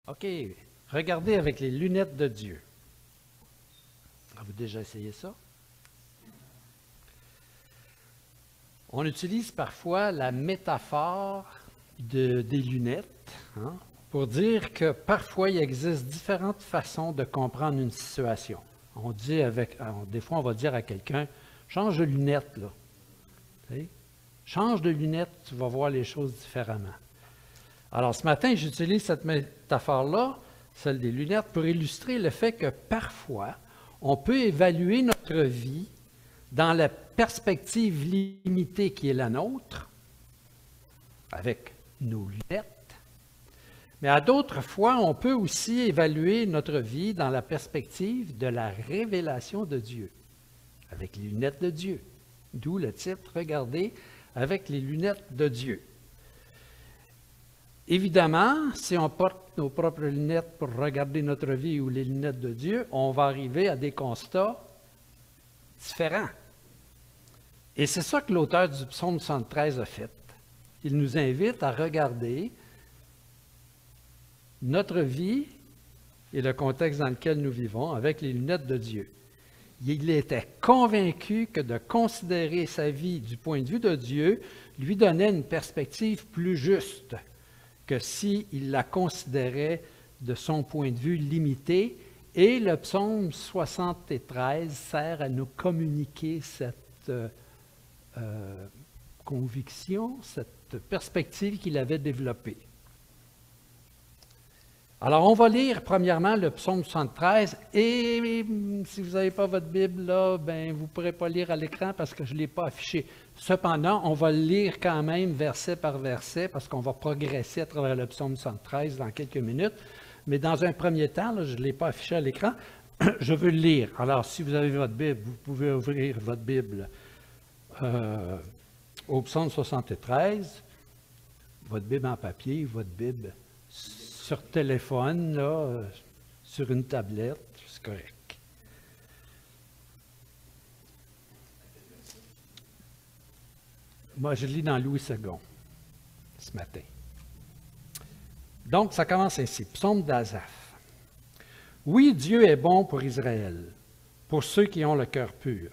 OK, regardez avec les lunettes de Dieu. Avez-vous déjà essayé ça? On utilise parfois la métaphore des lunettes pour dire que parfois il existe différentes façons de comprendre une situation. On dit des fois on va dire à quelqu'un, change de lunettes là. Change de lunettes, tu vas voir les choses différemment. Alors ce matin, j'utilise cette métaphore-là, celle des lunettes, pour illustrer le fait que parfois, on peut évaluer notre vie dans la perspective limitée qui est la nôtre, avec nos lunettes, mais à d'autres fois, on peut aussi évaluer notre vie dans la perspective de la révélation de Dieu, avec les lunettes de Dieu. D'où le titre, regardez, avec les lunettes de Dieu. Évidemment, si on porte nos propres lunettes pour regarder notre vie ou les lunettes de Dieu, on va arriver à des constats différents. Et c'est ça que l'auteur du psaume 73 a fait. Il nous invite à regarder notre vie et le contexte dans lequel nous vivons avec les lunettes de Dieu. Il était convaincu que de considérer sa vie du point de vue de Dieu lui donnait une perspective plus juste que s'il la considérait de son point de vue limité. Et le psaume 73 sert à nous communiquer cette conviction, cette perspective qu'il avait développée. Alors, on va lire premièrement le psaume 73 et si vous n'avez pas votre Bible là, ben, vous ne pourrez pas lire à l'écran parce que je ne l'ai pas affiché. Cependant, on va le lire quand même verset par verset parce qu'on va progresser à travers le psaume 73 dans quelques minutes. Mais dans un premier temps, là, je ne l'ai pas affiché à l'écran, je veux le lire. Alors, si vous avez votre Bible, vous pouvez ouvrir votre Bible au psaume 73, votre Bible en papier, votre Bible sur téléphone, là, sur une tablette, c'est correct. Moi, je lis dans Louis II ce matin. Donc, ça commence ainsi. Psaume d'Asaph. Oui, Dieu est bon pour Israël, pour ceux qui ont le cœur pur.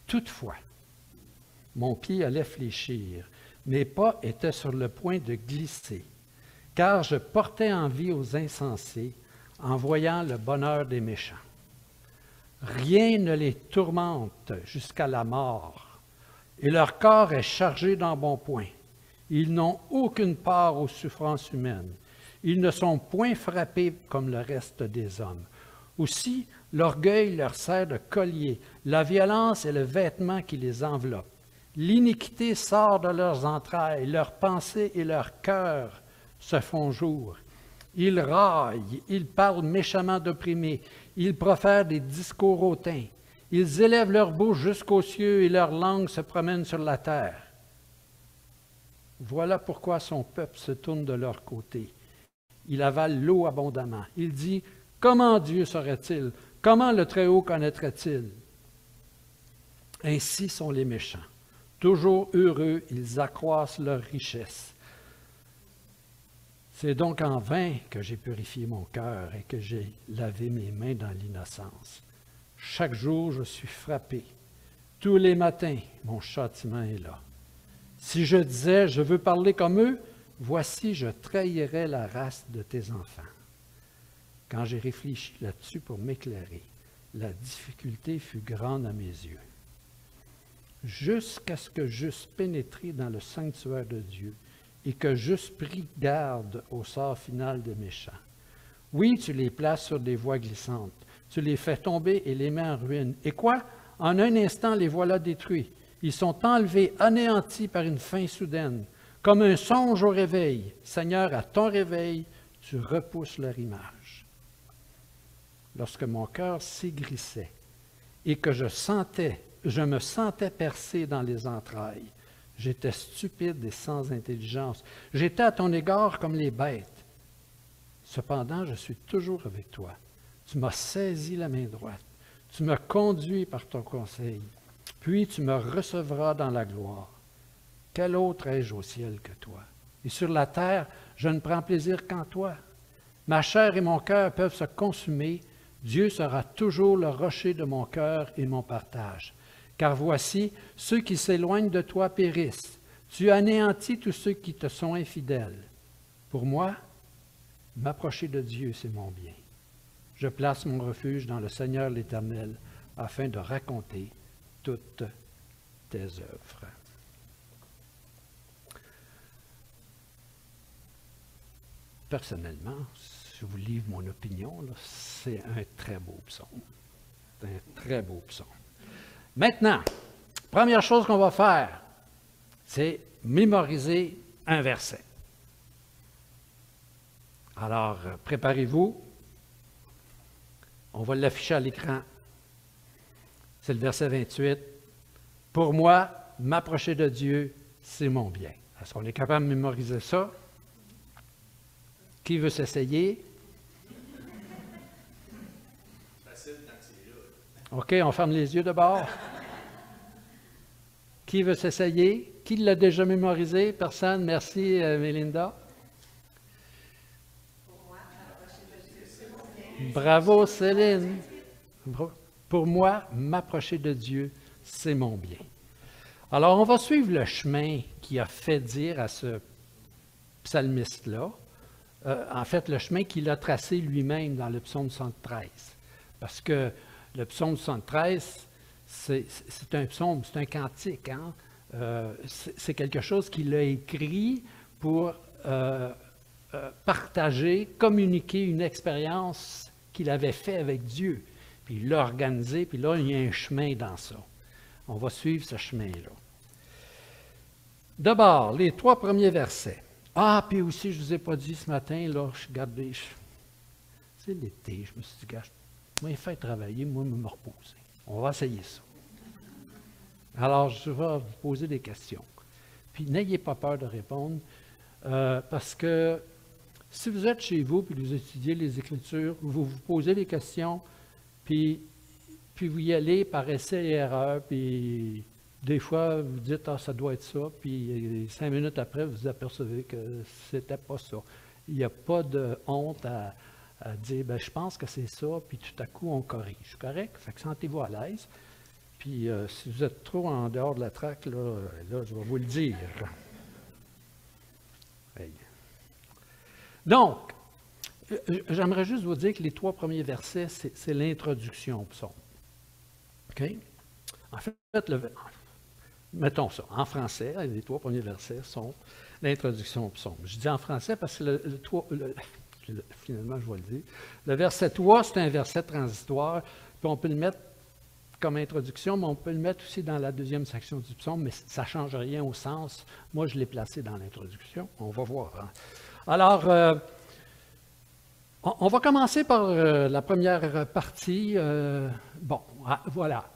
Toutefois, mon pied allait fléchir, mes pas étaient sur le point de glisser, car je portais envie aux insensés en voyant le bonheur des méchants. Rien ne les tourmente jusqu'à la mort, et leur corps est chargé d'embonpoint. Ils n'ont aucune part aux souffrances humaines. Ils ne sont point frappés comme le reste des hommes. Aussi, l'orgueil leur sert de collier, la violence est le vêtement qui les enveloppe. L'iniquité sort de leurs entrailles, leurs pensées et leurs cœurs se font jour. Ils raillent, ils parlent méchamment d'opprimés, ils profèrent des discours hautains. Ils élèvent leur bouche jusqu'aux cieux et leur langue se promène sur la terre. Voilà pourquoi son peuple se tourne de leur côté. Il avale l'eau abondamment. Il dit, comment Dieu saurait-il? Comment le Très-Haut connaîtrait-il? Ainsi sont les méchants. Toujours heureux, ils accroissent leur richesse. C'est donc en vain que j'ai purifié mon cœur et que j'ai lavé mes mains dans l'innocence. Chaque jour, je suis frappé. Tous les matins, mon châtiment est là. Si je disais, je veux parler comme eux, voici, je trahirais la race de tes enfants. Quand j'ai réfléchi là-dessus pour m'éclairer, la difficulté fut grande à mes yeux. Jusqu'à ce que j'eusse pénétré dans le sanctuaire de Dieu et que j'eusse pris garde au sort final des méchants. Oui, tu les places sur des voies glissantes. Tu les fais tomber et les mets en ruine. Et quoi? En un instant, les voilà détruits. Ils sont enlevés, anéantis par une faim soudaine. Comme un songe au réveil. Seigneur, à ton réveil, tu repousses leur image. Lorsque mon cœur s'aigrissait et que je me sentais percé dans les entrailles, j'étais stupide et sans intelligence. J'étais à ton égard comme les bêtes. Cependant, je suis toujours avec toi. Tu m'as saisi la main droite. Tu me conduis par ton conseil. Puis tu me recevras dans la gloire. Quel autre ai-je au ciel que toi? Et sur la terre, je ne prends plaisir qu'en toi. Ma chair et mon cœur peuvent se consumer. Dieu sera toujours le rocher de mon cœur et mon partage. Car voici, ceux qui s'éloignent de toi périssent. Tu anéantis tous ceux qui te sont infidèles. Pour moi, m'approcher de Dieu, c'est mon bien. Je place mon refuge dans le Seigneur l'Éternel, afin de raconter toutes tes œuvres. Personnellement, si je vous livre mon opinion, c'est un très beau psaume. C'est un très beau psaume. Maintenant, première chose qu'on va faire, c'est mémoriser un verset. Alors, préparez-vous. On va l'afficher à l'écran. C'est le verset 28. Pour moi, m'approcher de Dieu, c'est mon bien. Est-ce qu'on est capable de mémoriser ça? Qui veut s'essayer? OK, on ferme les yeux d'abord. Qui veut s'essayer? Qui l'a déjà mémorisé? Personne? Merci, Mélinda. Bravo, Céline. Pour moi, m'approcher de Dieu, c'est mon bien. Alors, on va suivre le chemin qui a fait dire à ce psalmiste-là, en fait, le chemin qu'il a tracé lui-même dans le psaume 73. Parce que le psaume 73, c'est un psaume, c'est un cantique. Hein? C'est quelque chose qu'il a écrit pour partager, communiquer une expérience qu'il avait faite avec Dieu. Puis il l'a organisé, puis là, il y a un chemin dans ça. On va suivre ce chemin-là. D'abord, les 3 premiers versets. Ah, puis aussi, je ne vous ai pas dit ce matin, là, c'est l'été, je me suis dit, gars, moi, il fait travailler, moi, me reposer. On va essayer ça. Alors, je vais vous poser des questions. Puis, n'ayez pas peur de répondre, parce que si vous êtes chez vous, puis vous étudiez les Écritures, vous vous posez des questions, puis vous y allez par essai et erreur, puis des fois, vous dites « Ah, ça doit être ça », puis 5 minutes après, vous apercevez que c'était pas ça. Il n'y a pas de honte à dire « je pense que c'est ça », puis tout à coup, on corrige. Correct? Fait que sentez-vous à l'aise. Puis si vous êtes trop en dehors de la traque, là je vais vous le dire. Hey. Donc, j'aimerais juste vous dire que les 3 premiers versets, c'est l'introduction au psaume. OK? En fait, mettons ça, en français, les 3 premiers versets sont l'introduction au psaume. Je dis en français parce que finalement, je vais le dire. Le verset 3, c'est un verset transitoire, puis on peut le mettre comme introduction, mais on peut le mettre aussi dans la deuxième section du psaume, mais ça ne change rien au sens. Moi, je l'ai placé dans l'introduction. On va voir. Hein. Alors, on va commencer par la première partie. Voilà.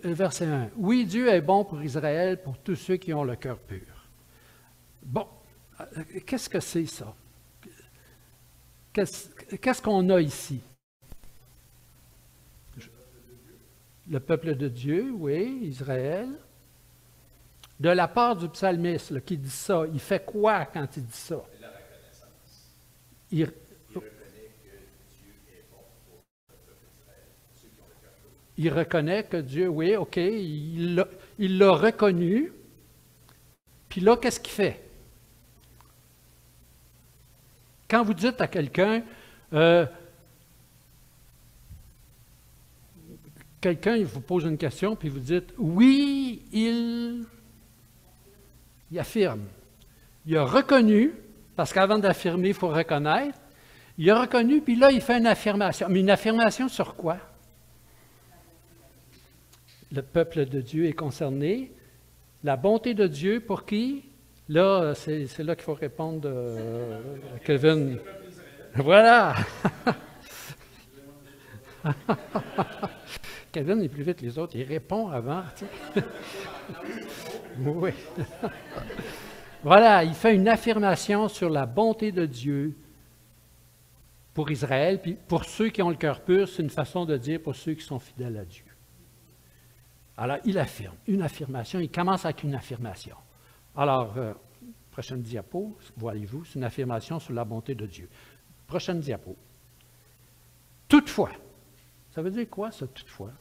Verset 1. Oui, Dieu est bon pour Israël, pour tous ceux qui ont le cœur pur. Bon, qu'est-ce que c'est ça? Qu'est-ce qu'on a ici? Le peuple de Dieu, oui, Israël. De la part du psalmiste là, qui dit ça, il fait quoi quand il dit ça? La reconnaissance. Il reconnaît que Dieu est bon pour le peuple d'Israël, ceux qui ont le cœur pur. Il reconnaît que Dieu, oui, OK, il l'a reconnu. Puis là, qu'est-ce qu'il fait? Quand vous dites à quelqu'un, il vous pose une question, puis vous dites, oui, il affirme. Il a reconnu, parce qu'avant d'affirmer, il faut reconnaître. Il a reconnu, puis là, il fait une affirmation. Mais une affirmation sur quoi? Le peuple de Dieu est concerné. La bonté de Dieu, pour qui? Là, c'est là qu'il faut répondre à Kevin. Voilà! Kevin est plus vite que les autres, il répond avant. Tu sais. Oui. Voilà, il fait une affirmation sur la bonté de Dieu pour Israël, puis pour ceux qui ont le cœur pur, c'est une façon de dire pour ceux qui sont fidèles à Dieu. Alors, il affirme, une affirmation, il commence avec une affirmation. Alors, prochaine diapo, voyez-vous, c'est une affirmation sur la bonté de Dieu. Prochaine diapo. Toutefois. Ça veut dire quoi, ça, toutefois?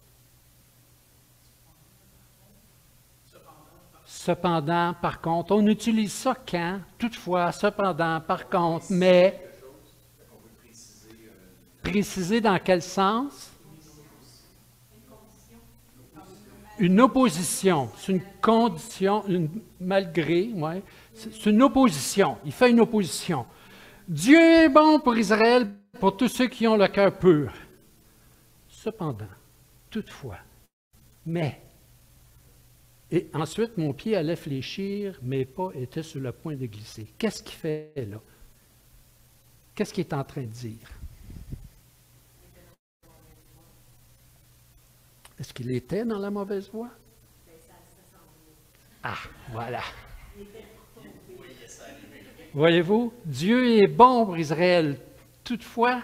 Cependant, par contre. On utilise ça quand? Toutefois, cependant, par contre, mais. Préciser dans quel sens? Une opposition. C'est une condition, malgré, ouais. C'est une opposition. Il fait une opposition. Dieu est bon pour Israël, pour tous ceux qui ont le cœur pur. Cependant, toutefois, mais. Et ensuite, mon pied allait fléchir, mes pas étaient sur le point de glisser. Qu'est-ce qu'il fait là? Qu'est-ce qu'il est en train de dire? Est-ce qu'il était dans la mauvaise voie? Ah, voilà. Voyez-vous, Dieu est bon pour Israël. Toutefois,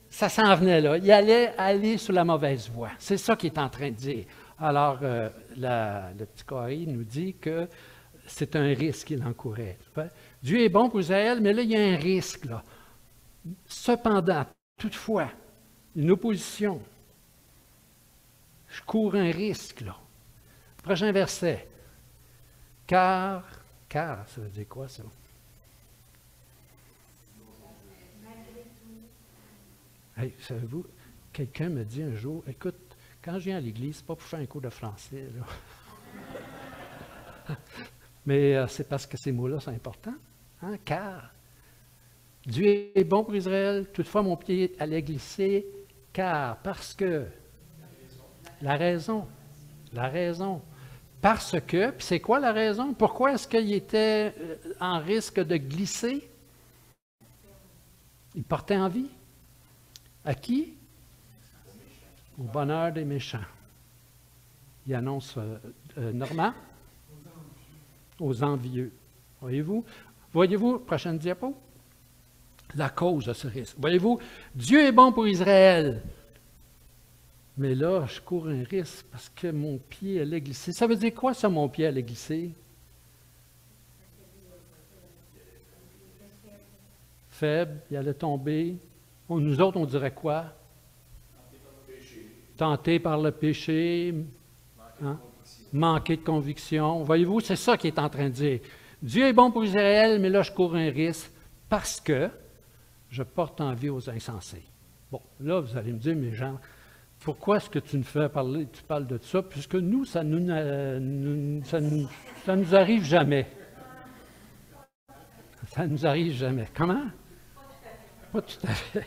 ça s'en venait là. Il allait aller sur la mauvaise voie. C'est ça qu'il est en train de dire. Alors, le petit carré nous dit que c'est un risque qu'il encourait. Dieu est bon pour Israël, mais là, il y a un risque. Là. Cependant, toutefois, une opposition. Je cours un risque, là. Prochain verset. Car, ça veut dire quoi, ça? Hey, savez-vous, quelqu'un me dit un jour, écoute, quand je viens à l'église, c'est pas pour faire un cours de français, là. Mais c'est parce que ces mots-là sont importants. Hein? Car, Dieu est bon pour Israël, toutefois mon pied allait glisser, car, parce que, la raison. Parce que, puis c'est quoi la raison? Pourquoi est-ce qu'il était en risque de glisser? Il portait envie. À qui? Au bonheur des méchants. Il annonce Normand? Aux envieux. Voyez-vous, prochaine diapo? La cause de ce risque. Voyez-vous, Dieu est bon pour Israël. Mais là, je cours un risque parce que mon pied allait glisser. Ça veut dire quoi, ça, mon pied allait glisser? Faible, il allait tomber. Nous autres, on dirait quoi? Tenté par le péché. Hein? Manquer de conviction. Voyez-vous, c'est ça qu'il est en train de dire. Dieu est bon pour Israël, mais là, je cours un risque parce que je porte envie aux insensés. Bon, là, vous allez me dire, mais Jean, pourquoi est-ce que tu nous fais parler, tu parles de ça, puisque nous, ça nous arrive jamais. Ça nous arrive jamais. Comment? Pas tout à fait.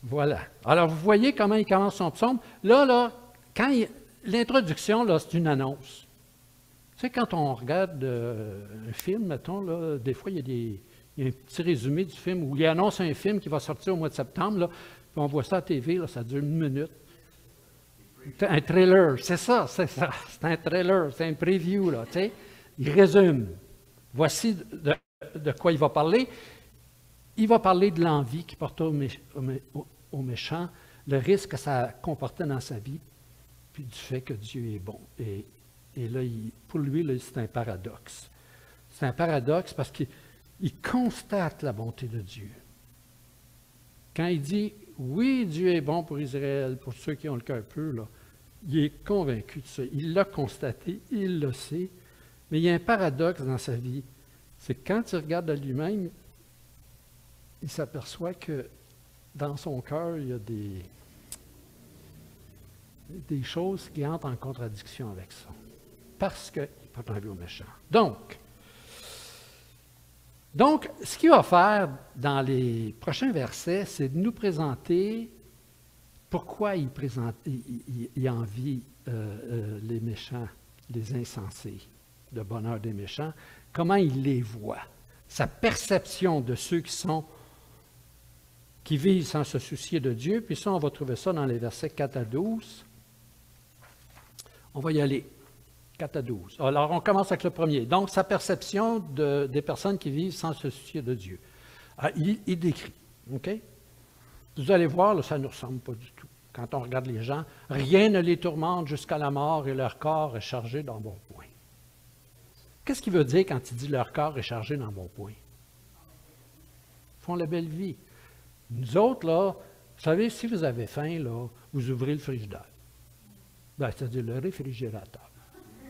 Voilà. Alors, vous voyez comment il commence son psaume. Là, l'introduction, là, c'est une annonce. Tu sais, quand on regarde un film, mettons, là, des fois, il y a un petit résumé du film où il annonce un film qui va sortir au mois de septembre, là, puis on voit ça à la TV, là, ça dure 1 minute. Un trailer, c'est ça. C'est un trailer, c'est un preview, là, tu sais. Il résume. Voici de quoi il va parler. Il va parler de l'envie qu'il portait aux méchants, le risque que ça comportait dans sa vie, puis du fait que Dieu est bon. Et là, pour lui, là, c'est un paradoxe. C'est un paradoxe parce qu'il constate la bonté de Dieu. Quand il dit « Oui, Dieu est bon pour Israël, pour ceux qui ont le cœur pur », là, il est convaincu de ça. Il l'a constaté, il le sait, mais il y a un paradoxe dans sa vie. C'est que quand il regarde à lui-même, il s'aperçoit que dans son cœur, il y a des choses qui entrent en contradiction avec ça. Parce qu'il porte envie aux méchants. Donc, ce qu'il va faire dans les prochains versets, c'est de nous présenter pourquoi il envie les méchants, les insensés, le bonheur des méchants, comment il les voit, sa perception de ceux qui vivent sans se soucier de Dieu. Puis ça, on va trouver ça dans les versets 4 à 12. On va y aller. 4 à 12. Alors, on commence avec le premier. Donc, sa perception des personnes qui vivent sans se soucier de Dieu. Alors, il décrit. OK? Vous allez voir, là, ça ne nous ressemble pas du tout. Quand on regarde les gens, rien ne les tourmente jusqu'à la mort et leur corps est chargé d'embonpoint. Qu'est-ce qu'il veut dire quand il dit leur corps est chargé d'embonpoint? font la belle vie. Nous autres, là, vous savez, si vous avez faim, là, vous ouvrez le frigidaire. Ben, c'est-à-dire le réfrigérateur.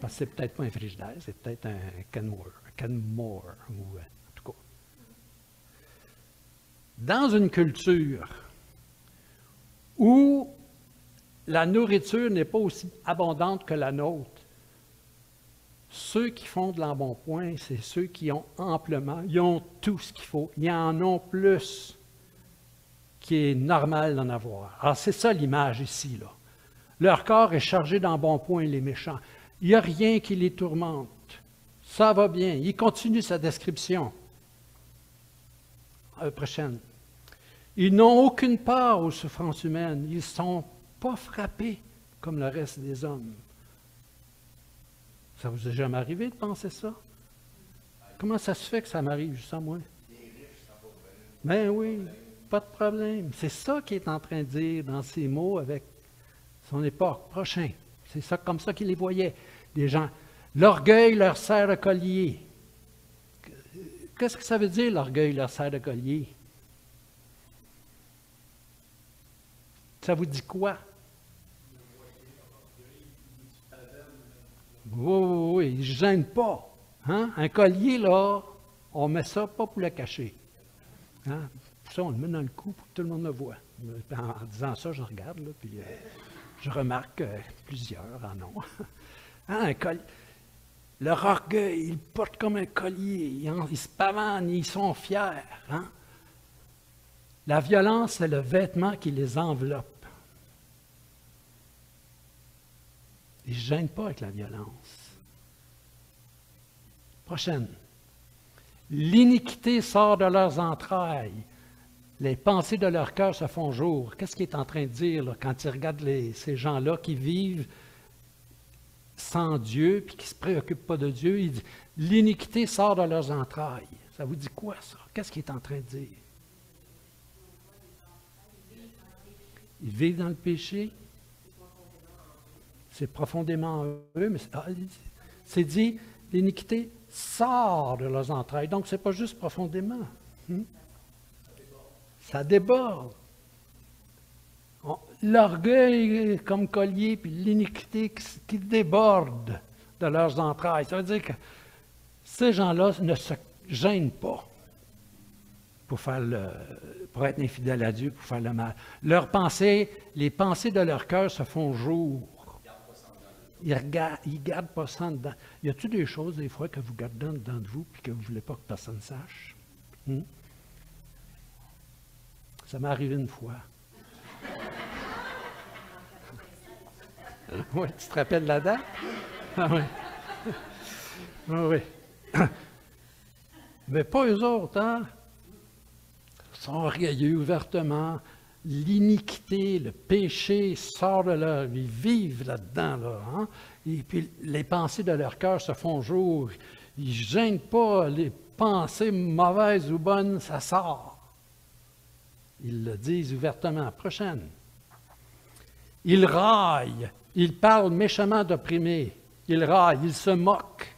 Parce que c'est peut-être pas un frigidaire, c'est peut-être un Canmore, ou en tout cas. Dans une culture où la nourriture n'est pas aussi abondante que la nôtre, ceux qui font de l'embonpoint, c'est ceux qui ont amplement, ils ont tout ce qu'il faut, ils en ont plus qui est normal d'en avoir. Alors c'est ça l'image ici, là. Leur corps est chargé d'embonpoint, les méchants. Il n'y a rien qui les tourmente. Ça va bien. Il continue sa description. Prochaine. Ils n'ont aucune part aux souffrances humaines. Ils ne sont pas frappés comme le reste des hommes. Ça vous est jamais arrivé de penser ça? Comment ça se fait que ça m'arrive juste à moi? Ben oui, pas de problème. C'est ça qu'il est en train de dire dans ces mots avec son époque, prochain. C'est ça, comme ça qu'il les voyait, des gens. L'orgueil leur sert de collier. Qu'est-ce que ça veut dire, l'orgueil leur sert de collier? Ça vous dit quoi? Oui, ils ne se gênent pas. Hein? Un collier, là, on ne met ça pas pour le cacher. Hein? Ça, on le met dans le cou pour que tout le monde le voit. En disant ça, je regarde, là, puis je remarque que plusieurs en ont. Hein, un collier. Leur orgueil, ils portent comme un collier. Ils se pavanent, ils sont fiers. Hein? La violence, c'est le vêtement qui les enveloppe. Ils ne se gênent pas avec la violence. Prochaine. L'iniquité sort de leurs entrailles. Les pensées de leur cœur se font jour. Qu'est-ce qu'il est en train de dire là, quand il regarde ces gens-là qui vivent sans Dieu puis qui ne se préoccupent pas de Dieu? Il dit, l'iniquité sort de leurs entrailles. Ça vous dit quoi, ça? Qu'est-ce qu'il est en train de dire? Ils vivent dans le péché. C'est profondément en eux, mais c'est dit, l'iniquité sort de leurs entrailles. Donc, ce n'est pas juste profondément. Ça déborde. L'orgueil comme collier, puis l'iniquité qui déborde de leurs entrailles. Ça veut dire que ces gens-là ne se gênent pas pour être infidèles à Dieu, pour faire le mal. Leurs pensées, les pensées de leur cœur se font jour. Ils ne gardent pas ça en dedans. Y a-t-il des choses, des fois, que vous gardez en dedans de vous et que vous ne voulez pas que personne sache? Ça m'est arrivé une fois. Oui, tu te rappelles la date? Ah oui. Oui. Mais pas eux autres, hein? Ils sont orgueilleux ouvertement. L'iniquité, le péché sort de leur vie. Ils vivent là-dedans, là. Hein? Et puis les pensées de leur cœur se font jour. Ils ne gênent pas les pensées mauvaises ou bonnes, ça sort. Ils le disent ouvertement. Prochaine. Ils raillent. Ils parlent méchamment d'opprimés. Ils raillent. Ils se moquent.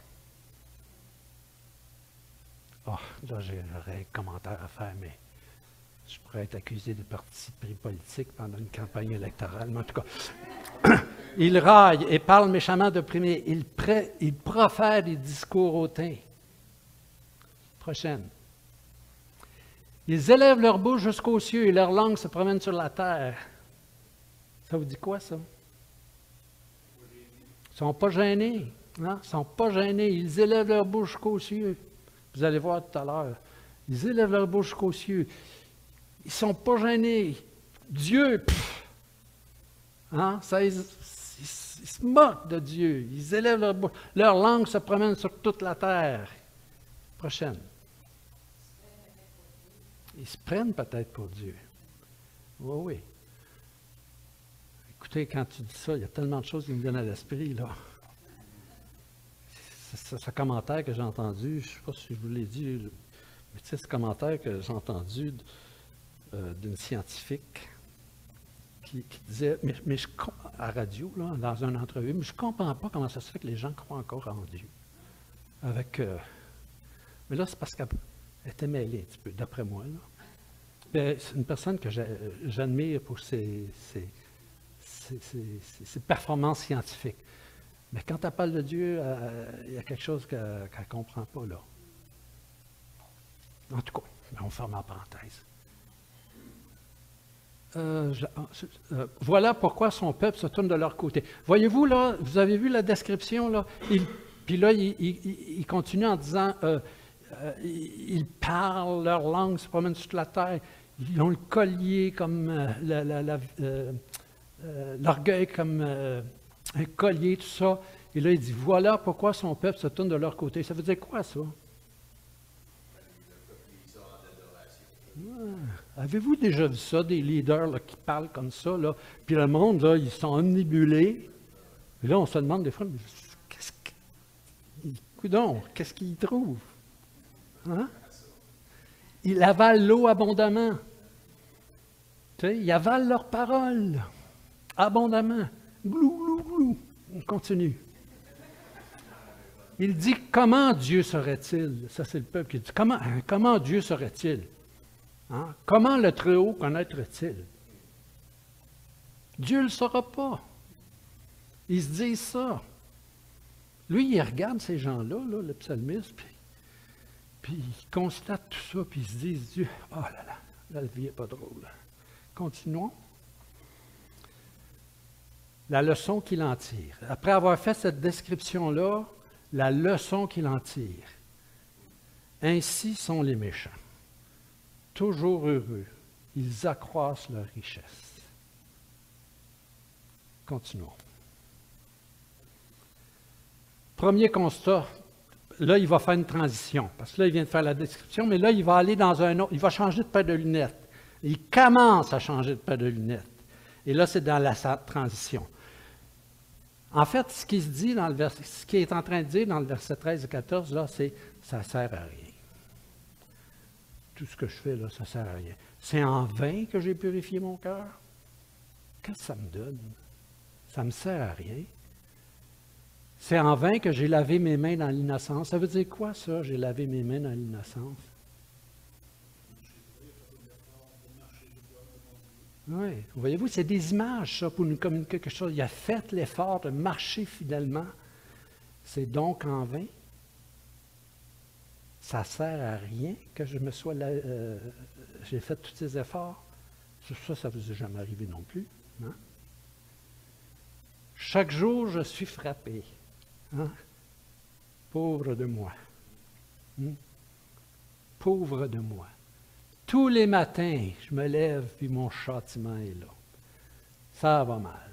Oh, là, j'aurais un commentaire à faire, mais je pourrais être accusé de parti pris politique pendant une campagne électorale. Mais en tout cas, ils raillent et parlent méchamment d'opprimés. Ils profèrent des discours hautains. Prochaine. Ils élèvent leur bouche jusqu'aux cieux et leur langue se promène sur la terre. Ça vous dit quoi, ça? Ils ne sont pas gênés. Hein? Ils ne sont pas gênés. Ils élèvent leur bouche jusqu'aux cieux. Vous allez voir tout à l'heure. Ils élèvent leur bouche jusqu'aux cieux. Ils ne sont pas gênés. Dieu, hein? Ils se moquent de Dieu. Ils élèvent leur bouche. Leur langue se promène sur toute la terre. Prochaine. Ils se prennent peut-être pour Dieu. Oui. Écoutez, quand tu dis ça, il y a tellement de choses qui me viennent à l'esprit, là. Ce commentaire que j'ai entendu, je ne sais pas si je vous l'ai dit, mais tu sais, ce commentaire que j'ai entendu d'une scientifique qui disait, mais à radio, là, dans une entrevue, mais je ne comprends pas comment ça se fait que les gens croient encore en Dieu. Mais là, c'est parce qu'elle était mêlée un petit peu, d'après moi, là. C'est une personne que j'admire pour ses performances scientifiques. Mais quand elle parle de Dieu, il y a quelque chose qu'elle ne comprend pas là. En tout cas, on ferme la parenthèse. Voilà pourquoi son peuple se tourne de leur côté. Voyez-vous là, vous avez vu la description là? Puis là, il continue en disant, ils parlent leur langue, se promènent sur la terre. Ils ont le collier comme l'orgueil comme un collier, tout ça. Et là, il dit, voilà pourquoi son peuple se tourne de leur côté. Ça veut dire quoi, ça? Avez-vous déjà vu ça, des leaders là, qui parlent comme ça, là, puis le monde, là, ils sont omnibulés. Et là, on se demande des fois, qu'est-ce qu'ils trouvent? Hein? Ils avalent l'eau abondamment. Tu sais, ils avalent leurs paroles abondamment. Glou, glou, glou. On continue. Il dit, comment Dieu serait-il? Ça, c'est le peuple qui dit, comment Dieu serait-il? Hein? Comment le Très-Haut connaître-t-il? Dieu ne le saura pas. Ils se disent ça. Lui, il regarde ces gens-là, là, le psalmiste, puis il constate tout ça, puis il se dit, Dieu, oh là là, la vie n'est pas drôle. Continuons. La leçon qu'il en tire. Après avoir fait cette description-là, la leçon qu'il en tire. Ainsi sont les méchants. Toujours heureux, ils accroissent leur richesse. Continuons. Premier constat, là, il va faire une transition, parce que là, il vient de faire la description, mais là, il va aller dans un autre, il va changer de paire de lunettes. Il commence à changer de paire de lunettes. Et là, c'est dans la transition. En fait, ce qui se dit dans le verset, ce qu'il est en train de dire dans le verset 13 et 14, là, c'est « ça ne sert à rien ». Tout ce que je fais, là, ça ne sert à rien. C'est en vain que j'ai purifié mon cœur. Qu'est-ce que ça me donne? Ça ne me sert à rien. C'est en vain que j'ai lavé mes mains dans l'innocence. Ça veut dire quoi, ça, j'ai lavé mes mains dans l'innocence? Oui, voyez-vous, c'est des images, ça, pour nous communiquer quelque chose. Il a fait l'effort de marcher fidèlement. C'est donc en vain. Ça ne sert à rien que je me sois j'ai fait tous ces efforts. Ça ne vous est jamais arrivé non plus. Hein? Chaque jour, je suis frappé. Hein? Pauvre de moi. Pauvre de moi. Tous les matins, je me lève, puis mon châtiment est là. Ça va mal.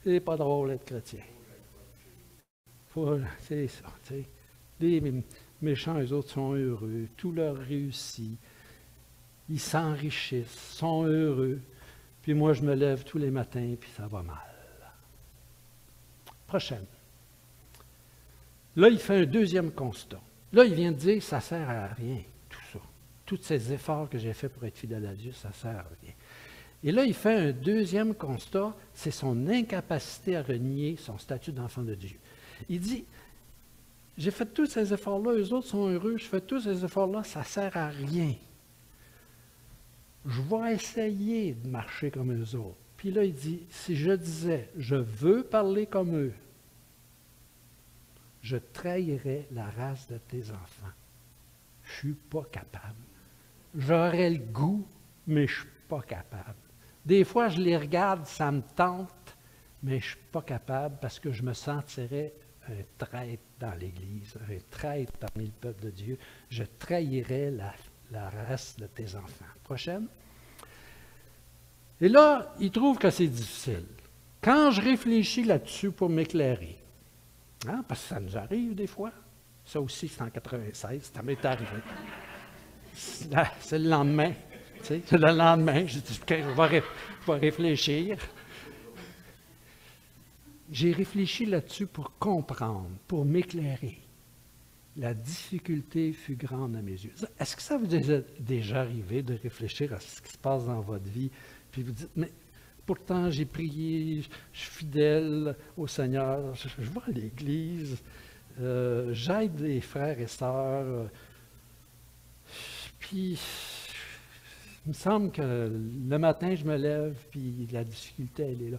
C'est pas drôle d'être chrétien. C'est ça, tu sais. Les méchants, eux autres, sont heureux. Tout leur réussit. Ils s'enrichissent, sont heureux. Puis moi, je me lève tous les matins, puis ça va mal. Prochaine. Là, il fait un deuxième constat. Là, il vient de dire, ça ne sert à rien, tout ça. Tous ces efforts que j'ai faits pour être fidèle à Dieu, ça ne sert à rien. Et là, il fait un deuxième constat, c'est son incapacité à renier son statut d'enfant de Dieu. Il dit, j'ai fait tous ces efforts-là, eux autres sont heureux, je fais tous ces efforts-là, ça ne sert à rien. Je vais essayer de marcher comme eux autres. Puis là, il dit, si je disais, je veux parler comme eux, je trahirais la race de tes enfants. Je ne suis pas capable. J'aurais le goût, mais je ne suis pas capable. Des fois, je les regarde, ça me tente, mais je ne suis pas capable parce que je me sentirais un traître dans l'Église, un traître parmi le peuple de Dieu. Je trahirais la race de tes enfants. Prochaine. Et là, il trouve que c'est difficile. Quand je réfléchis là-dessus pour m'éclairer, hein, parce que ça nous arrive des fois, ça aussi c'est en 96, ça m'est arrivé. C'est le lendemain, tu sais, c'est le lendemain, je dis, okay, je vais réfléchir. J'ai réfléchi là-dessus pour comprendre, pour m'éclairer. La difficulté fut grande à mes yeux. Est-ce que ça vous est déjà arrivé de réfléchir à ce qui se passe dans votre vie, puis vous dites, mais pourtant j'ai prié, je suis fidèle au Seigneur, je vais à l'Église, j'aide les frères et sœurs, puis Il me semble que le matin, je me lève, puis la difficulté, elle est là.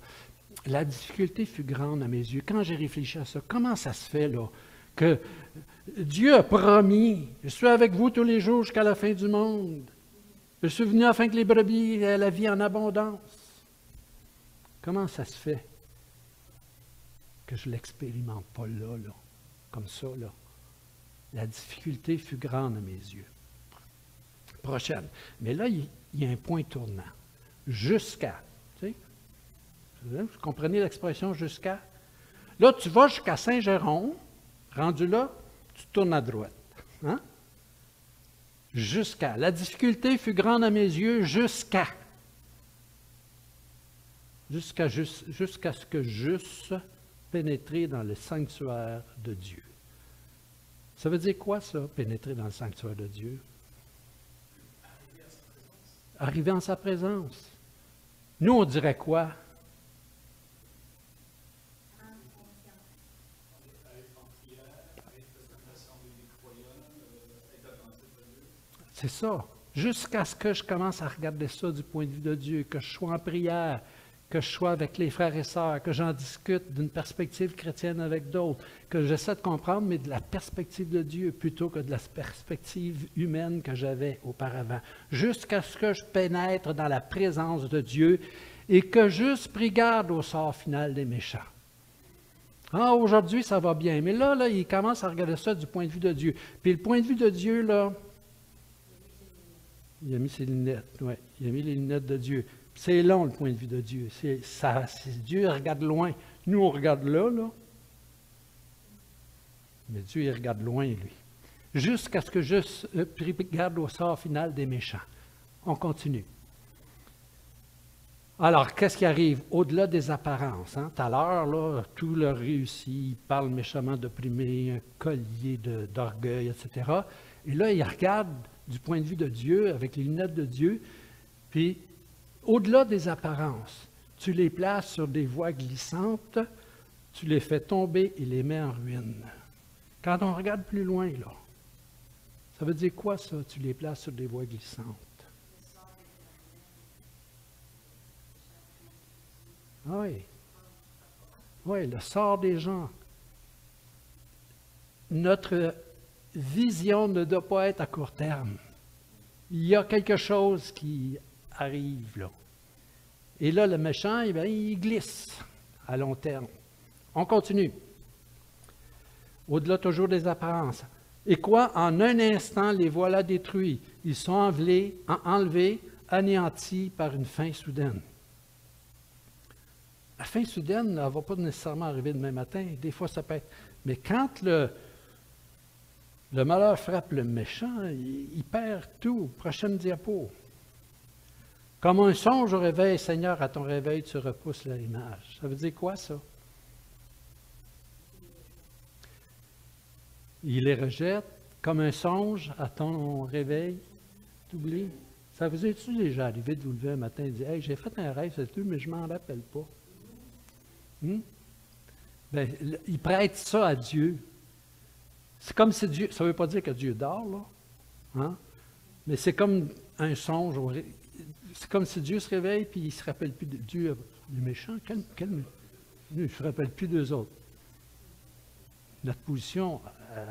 La difficulté fut grande à mes yeux. Quand j'ai réfléchi à ça, comment ça se fait, là, que Dieu a promis, je suis avec vous tous les jours jusqu'à la fin du monde. Je suis venu afin que les brebis aient la vie en abondance. Comment ça se fait que je ne l'expérimente pas là, comme ça, là? La difficulté fut grande à mes yeux. Prochaine. Mais là, il y a un point tournant. Jusqu'à. Tu sais? Vous comprenez l'expression jusqu'à? Là, tu vas jusqu'à Saint-Géron. Rendu là, tu tournes à droite. Hein? Jusqu'à. La difficulté fut grande à mes yeux jusqu'à. Jusqu'à ce que j'eusse pénétré dans le sanctuaire de Dieu. Ça veut dire quoi, ça, pénétrer dans le sanctuaire de Dieu? Arriver en sa présence. Nous, on dirait quoi? C'est ça. Jusqu'à ce que je commence à regarder ça du point de vue de Dieu, que je sois en prière, que je sois avec les frères et sœurs, que j'en discute d'une perspective chrétienne avec d'autres, que j'essaie de comprendre, mais de la perspective de Dieu plutôt que de la perspective humaine que j'avais auparavant. Jusqu'à ce que je pénètre dans la présence de Dieu et que juste pris garde au sort final des méchants. Ah, aujourd'hui, ça va bien. Mais là, il commence à regarder ça du point de vue de Dieu. Puis le point de vue de Dieu, là, il a mis ses lunettes, oui. Il a mis les lunettes de Dieu. C'est long, le point de vue de Dieu. Dieu regarde loin. Nous, on regarde là. Mais Dieu, il regarde loin, lui. Jusqu'à ce que je regarde au sort final des méchants. On continue. Alors, qu'est-ce qui arrive? Au-delà des apparences. Hein? Tout à l'heure, là, tout leur réussit. Ils parlent méchamment d'opprimés, un collier d'orgueil, etc. Et là, ils regardent du point de vue de Dieu, avec les lunettes de Dieu, puis au-delà des apparences, tu les places sur des voies glissantes, tu les fais tomber et les mets en ruine. Quand on regarde plus loin, là, ça veut dire quoi ça, tu les places sur des voies glissantes? Oui. Oui, le sort des gens. Notre vision ne doit pas être à court terme. Il y a quelque chose qui arrive là. Et là, le méchant, eh bien, il glisse à long terme. On continue. Au-delà toujours des apparences. Et quoi? En un instant, les voilà détruits. Ils sont enlevés, anéantis par une fin soudaine. La fin soudaine ne va pas nécessairement arriver demain matin. Des fois, ça peut être... Mais quand le malheur frappe le méchant, il perd tout. Prochaine diapo. Comme un songe au réveil, Seigneur, à ton réveil, tu repousses l'image. Ça veut dire quoi, ça? Il les rejette comme un songe à ton réveil. Tu oublies? Ça vous est-tu déjà arrivé de vous lever un matin et de dire « Hey, j'ai fait un rêve, c'est tout, mais je ne m'en rappelle pas. » Bien, il prête ça à Dieu. C'est comme si Dieu, ça ne veut pas dire que Dieu dort, là, hein? Mais c'est comme un songe. C'est comme si Dieu se réveille et il ne se rappelle plus de Dieu. Les méchants, il ne se rappelle plus d'eux autres. Notre position,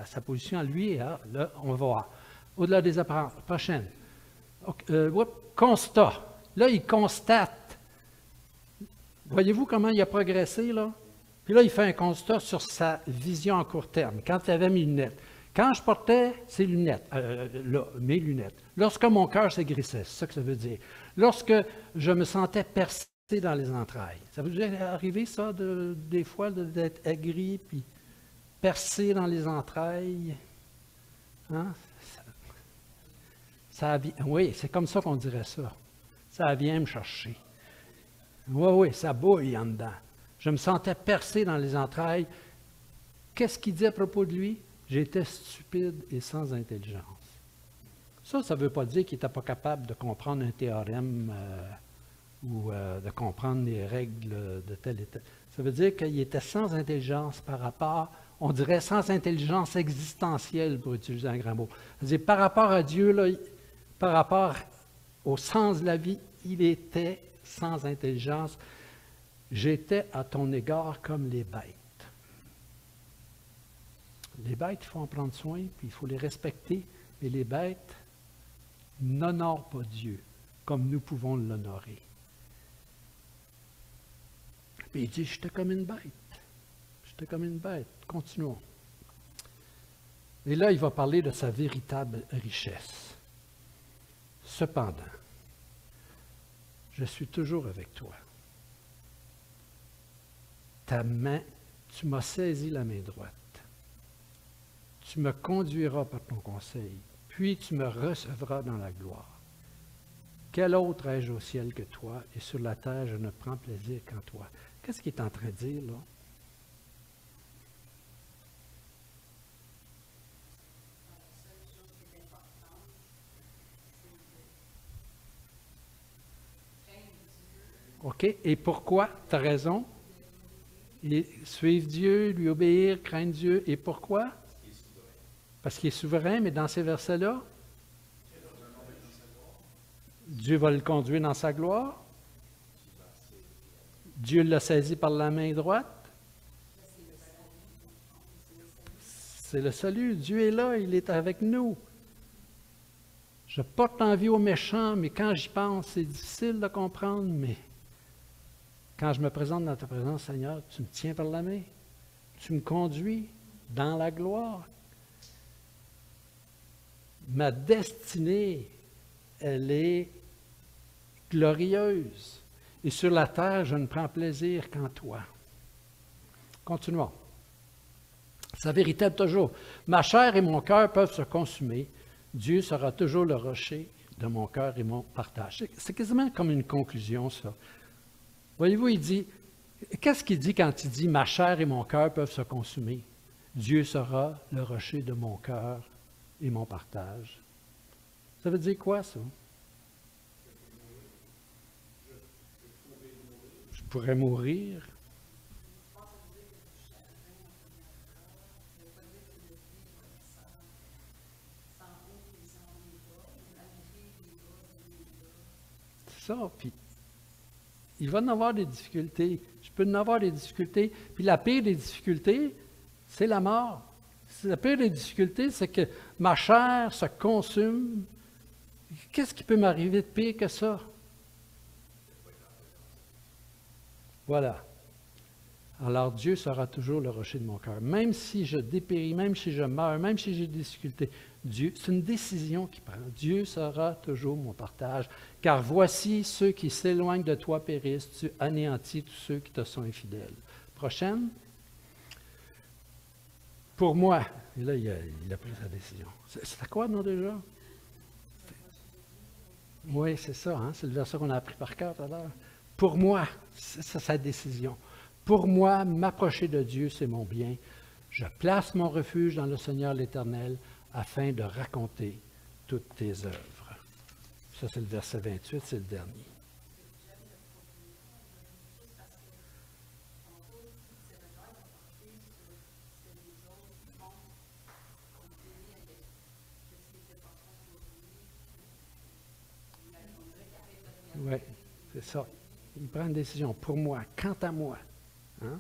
sa position à lui, là, on va voir. Au-delà des apparences. Prochaine. Constat. Là, il constate. Voyez-vous comment il a progressé, là? Puis là, il fait un constat sur sa vision à court terme, quand il avait mes lunettes. Quand je portais ces lunettes, mes lunettes, lorsque mon cœur s'aigrissait, c'est ça que ça veut dire. Lorsque je me sentais percé dans les entrailles. Ça vous est arrivé, ça, des fois, d'être aigri, puis percé dans les entrailles? Hein? Oui, c'est comme ça qu'on dirait ça. Ça vient me chercher. Oui, ça bouille en dedans. Je me sentais percé dans les entrailles. Qu'est-ce qu'il dit à propos de lui? J'étais stupide et sans intelligence. Ça ne veut pas dire qu'il n'était pas capable de comprendre un théorème ou de comprendre les règles de tel et tel. Ça veut dire qu'il était sans intelligence par rapport, on dirait sans intelligence existentielle, pour utiliser un grand mot. C'est-à-dire par rapport à Dieu, là, par rapport au sens de la vie, il était sans intelligence. J'étais à ton égard comme les bêtes. Les bêtes, il faut en prendre soin, puis il faut les respecter, mais les bêtes n'honorent pas Dieu comme nous pouvons l'honorer. Puis il dit, j'étais comme une bête. J'étais comme une bête. Continuons. Et là, il va parler de sa véritable richesse. Cependant, je suis toujours avec toi. Ta main, tu m'as saisi la main droite. Tu me conduiras par ton conseil, puis tu me recevras dans la gloire. Quel autre ai-je au ciel que toi, et sur la terre, je ne prends plaisir qu'en toi. Qu'est-ce qu'il est en train de dire, là? OK. Et pourquoi? Tu as raison. Suivre Dieu, lui obéir, craindre Dieu. Et pourquoi? Parce qu'il est souverain, mais dans ces versets-là, Dieu va le conduire dans sa gloire. Dieu l'a saisi par la main droite. C'est le salut. Dieu est là, il est avec nous. Je porte envie aux méchants, mais quand j'y pense, c'est difficile de comprendre, mais quand je me présente dans ta présence, Seigneur, tu me tiens par la main. Tu me conduis dans la gloire. Ma destinée, elle est glorieuse. Et sur la terre, je ne prends plaisir qu'en toi. Continuons. Sa vérité est toujours. Ma chair et mon cœur peuvent se consumer. Dieu sera toujours le rocher de mon cœur et mon partage. C'est quasiment comme une conclusion, ça. Voyez-vous, il dit, qu'est-ce qu'il dit quand il dit « ma chair et mon cœur peuvent se consumer » ? Dieu sera le rocher de mon cœur et mon partage. Ça veut dire quoi, ça? Je pourrais mourir. C'est ça, puis il va en avoir des difficultés. Je peux en avoir des difficultés. Puis la pire des difficultés, c'est la mort. La pire des difficultés, c'est que ma chair se consume. Qu'est-ce qui peut m'arriver de pire que ça? Voilà. Alors Dieu sera toujours le rocher de mon cœur. Même si je dépéris, même si je meurs, même si j'ai des difficultés, Dieu, c'est une décision qu'il prend. Dieu sera toujours mon partage. Car voici ceux qui s'éloignent de toi périssent, tu anéantis tous ceux qui te sont infidèles. Prochaine. Pour moi, et là il a pris sa décision. C'est à quoi, non, déjà? Oui, c'est ça, hein? C'est le verset qu'on a appris par cœur tout à l'heure. Pour moi, c'est sa décision. Pour moi, m'approcher de Dieu, c'est mon bien. Je place mon refuge dans le Seigneur l'Éternel afin de raconter toutes tes œuvres. Ça, c'est le verset 28, c'est le dernier. Oui, c'est ça. Il prend une décision. Pour moi, quant à moi. Hein?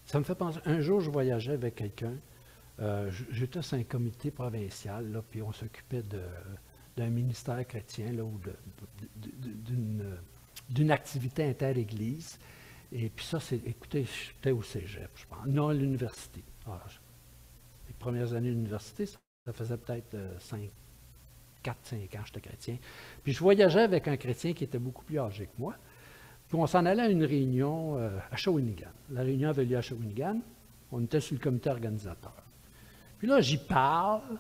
Ça me fait penser, un jour, je voyageais avec quelqu'un. J'étais sur un comité provincial, là, puis on s'occupait d'un ministère chrétien là, ou d'une activité inter-église. Et puis ça, écoutez, j'étais au cégep, je pense. Non, à l'université. Les premières années de l'université, ça faisait peut-être 4-5 ans, j'étais chrétien. Puis je voyageais avec un chrétien qui était beaucoup plus âgé que moi. Puis on s'en allait à une réunion à Shawinigan. La réunion avait lieu à Shawinigan. On était sur le comité organisateur. Puis là, j'y parle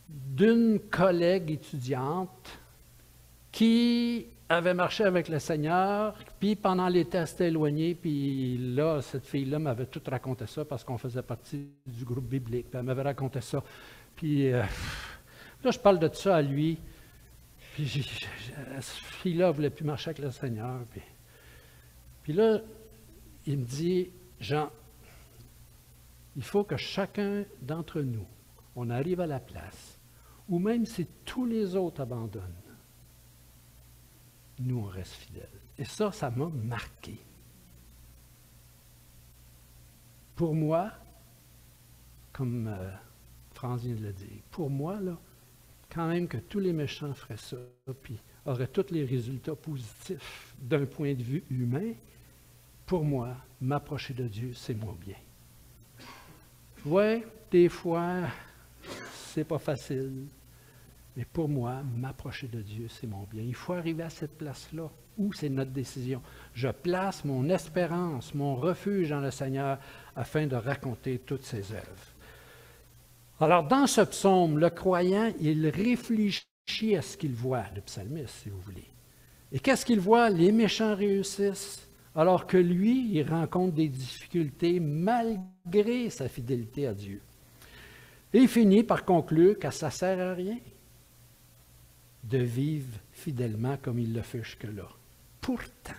d'une collègue étudiante qui avait marché avec le Seigneur, puis pendant l'été, elle s'était éloignée, puis là, cette fille-là m'avait tout raconté ça parce qu'on faisait partie du groupe biblique, puis elle m'avait raconté ça. Puis là, je parle de ça à lui, puis cette fille-là ne voulait plus marcher avec le Seigneur. Puis là, il me dit, Jean, il faut que chacun d'entre nous, on arrive à la place, ou même si tous les autres abandonnent, nous, on reste fidèles. Et ça m'a marqué. Pour moi, comme France vient de le dire, pour moi, là, quand même que tous les méchants feraient ça, puis auraient tous les résultats positifs d'un point de vue humain, pour moi, m'approcher de Dieu, c'est mon bien. Oui, des fois, c'est pas facile, mais pour moi, m'approcher de Dieu, c'est mon bien. Il faut arriver à cette place-là, où c'est notre décision. Je place mon espérance, mon refuge dans le Seigneur, afin de raconter toutes ses œuvres. Alors, dans ce psaume, le croyant, il réfléchit à ce qu'il voit, le psalmiste, si vous voulez. Et qu'est-ce qu'il voit? Les méchants réussissent, alors que lui, il rencontre des difficultés malgré sa fidélité à Dieu. Et il finit par conclure que ça ne sert à rien de vivre fidèlement comme il le fait jusque-là. Pourtant,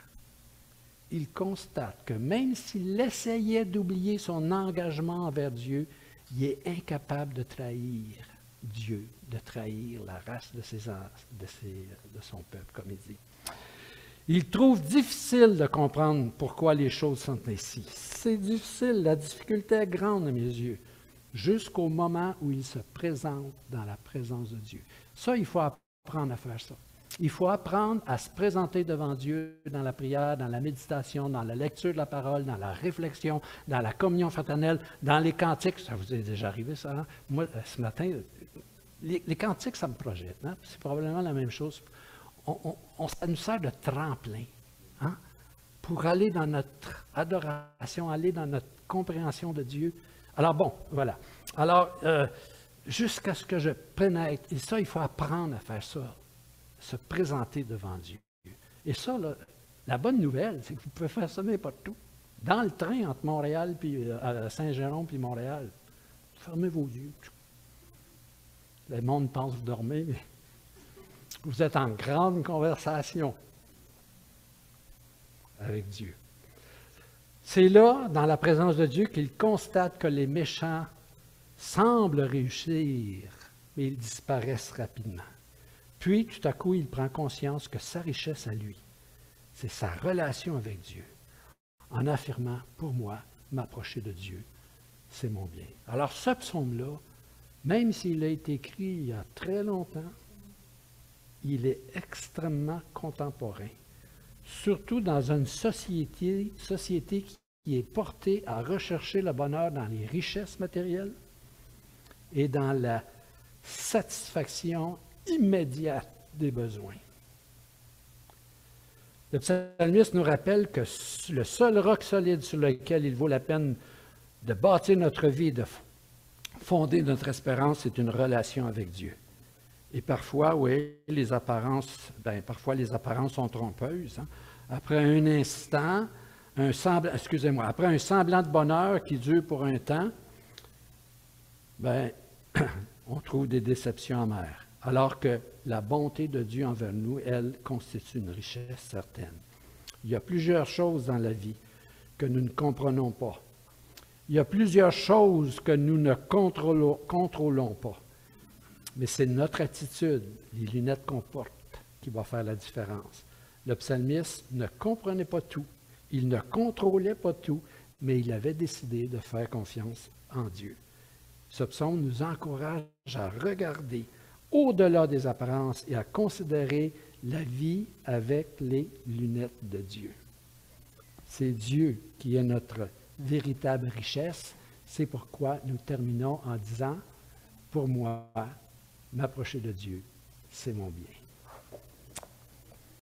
il constate que même s'il essayait d'oublier son engagement envers Dieu, il est incapable de trahir Dieu, de trahir la race de son peuple, comme il dit. Il trouve difficile de comprendre pourquoi les choses sont ainsi. C'est difficile, la difficulté est grande à mes yeux, jusqu'au moment où il se présente dans la présence de Dieu. Ça, il faut apprendre à faire ça. Il faut apprendre à se présenter devant Dieu dans la prière, dans la méditation, dans la lecture de la parole, dans la réflexion, dans la communion fraternelle, dans les cantiques. Ça vous est déjà arrivé, ça? Hein? Moi, ce matin, les cantiques, ça me projette. Hein? C'est probablement la même chose. Ça nous sert de tremplin, hein? Pour aller dans notre adoration, aller dans notre compréhension de Dieu. Alors bon, voilà. Alors, jusqu'à ce que je pénètre, et ça, il faut apprendre à faire ça. Se présenter devant Dieu. Et ça, là, la bonne nouvelle, c'est que vous pouvez faire ça n'importe où. Dans le train entre Montréal puis Saint-Jérôme puis Montréal, fermez vos yeux. Le monde pense que vous dormez, mais vous êtes en grande conversation avec Dieu. C'est là, dans la présence de Dieu, qu'il constate que les méchants semblent réussir, mais ils disparaissent rapidement. Puis, tout à coup, il prend conscience que sa richesse à lui, c'est sa relation avec Dieu, en affirmant, pour moi, m'approcher de Dieu, c'est mon bien. Alors, ce psaume-là, même s'il a été écrit il y a très longtemps, il est extrêmement contemporain, surtout dans une société qui est portée à rechercher le bonheur dans les richesses matérielles et dans la satisfaction immédiate des besoins. Le psalmiste nous rappelle que le seul roc solide sur lequel il vaut la peine de bâtir notre vie, de fonder notre espérance, c'est une relation avec Dieu. Et parfois, oui, les apparences sont trompeuses. Hein? Après un instant, après un semblant de bonheur qui dure pour un temps, on trouve des déceptions amères. Alors que la bonté de Dieu envers nous, elle, constitue une richesse certaine. Il y a plusieurs choses dans la vie que nous ne comprenons pas. Il y a plusieurs choses que nous ne contrôlons pas. Mais c'est notre attitude, les lunettes qu'on porte, qui va faire la différence. Le psalmiste ne comprenait pas tout, il ne contrôlait pas tout, mais il avait décidé de faire confiance en Dieu. Ce psaume nous encourage à regarder au-delà des apparences et à considérer la vie avec les lunettes de Dieu. C'est Dieu qui est notre véritable richesse. C'est pourquoi nous terminons en disant, pour moi, m'approcher de Dieu, c'est mon bien.